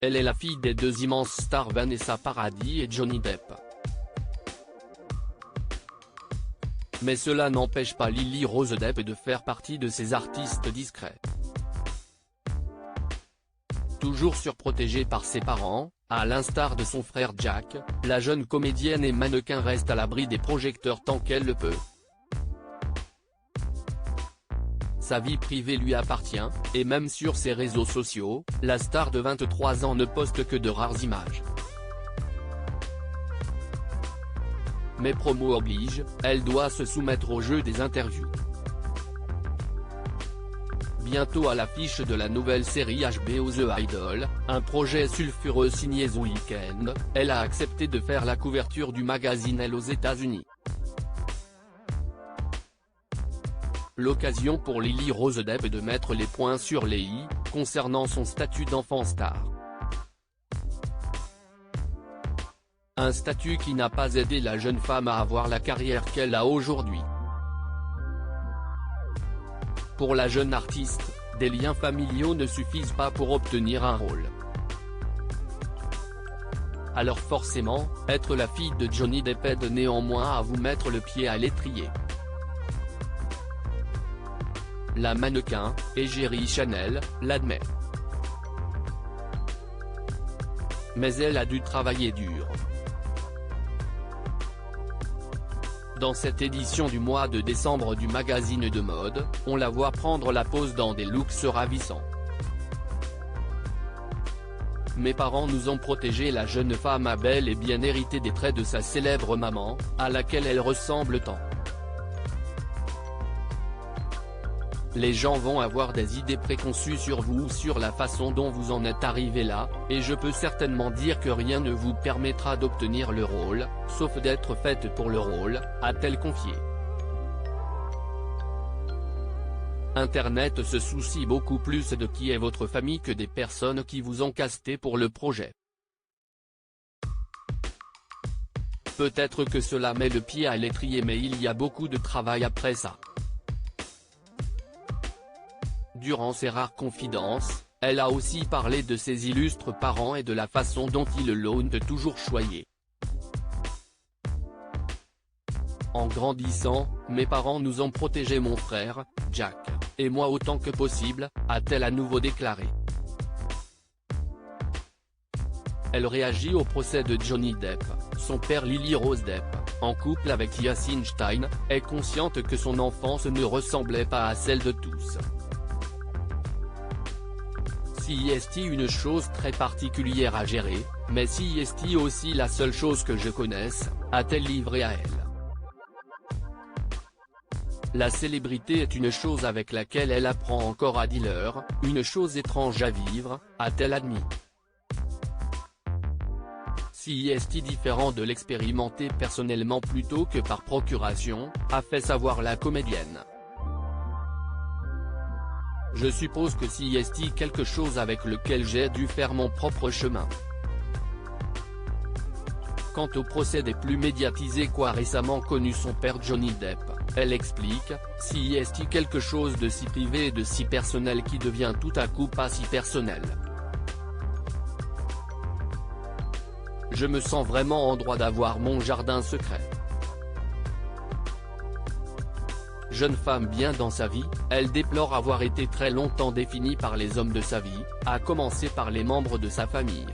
Elle est la fille des deux immenses stars Vanessa Paradis et Johnny Depp. Mais cela n'empêche pas Lily Rose Depp de faire partie de ces artistes discrets. Toujours surprotégée par ses parents, à l'instar de son frère Jack, la jeune comédienne et mannequin reste à l'abri des projecteurs tant qu'elle le peut. Sa vie privée lui appartient, et même sur ses réseaux sociaux, la star de 23 ans ne poste que de rares images. Mais promo oblige, elle doit se soumettre au jeu des interviews. Bientôt à l'affiche de la nouvelle série HBO The Idol, un projet sulfureux signé The Weeknd, elle a accepté de faire la couverture du magazine Elle aux États-Unis. L'occasion pour Lily Rose Depp de mettre les points sur les i, concernant son statut d'enfant star. Un statut qui n'a pas aidé la jeune femme à avoir la carrière qu'elle a aujourd'hui. Pour la jeune artiste, des liens familiaux ne suffisent pas pour obtenir un rôle. Alors forcément, être la fille de Johnny Depp aide néanmoins à vous mettre le pied à l'étrier. La mannequin, égérie Chanel, l'admet. Mais elle a dû travailler dur. Dans cette édition du mois de décembre du magazine de mode, on la voit prendre la pose dans des looks ravissants. Mes parents nous ont protégé. La jeune femme a bel et bien hérité des traits de sa célèbre maman, à laquelle elle ressemble tant. Les gens vont avoir des idées préconçues sur vous ou sur la façon dont vous en êtes arrivé là, et je peux certainement dire que rien ne vous permettra d'obtenir le rôle, sauf d'être faite pour le rôle, a-t-elle confié. Internet se soucie beaucoup plus de qui est votre famille que des personnes qui vous ont casté pour le projet. Peut-être que cela met le pied à l'étrier, mais il y a beaucoup de travail après ça. Durant ses rares confidences, elle a aussi parlé de ses illustres parents et de la façon dont ils l'ont toujours choyé. En grandissant, mes parents nous ont protégé, mon frère, Jack, et moi autant que possible, a-t-elle à nouveau déclaré. Elle réagit au procès de Johnny Depp. Son père Lily Rose Depp, en couple avec Yassin Stein, est consciente que son enfance ne ressemblait pas à celle de tous. Si est une chose très particulière à gérer, mais si est aussi la seule chose que je connaisse, a-t-elle livré à elle. La célébrité est une chose avec laquelle elle apprend encore à dealer, une chose étrange à vivre, a-t-elle admis. Si est différent de l'expérimenter personnellement plutôt que par procuration, a fait savoir la comédienne. Je suppose que si est quelque chose avec lequel j'ai dû faire mon propre chemin. Quant au procès des plus médiatisés qu'a récemment connu son père Johnny Depp, elle explique, si est quelque chose de si privé et de si personnel qui devient tout à coup pas si personnel. Je me sens vraiment en droit d'avoir mon jardin secret. Jeune femme bien dans sa vie, elle déplore avoir été très longtemps définie par les hommes de sa vie, à commencer par les membres de sa famille.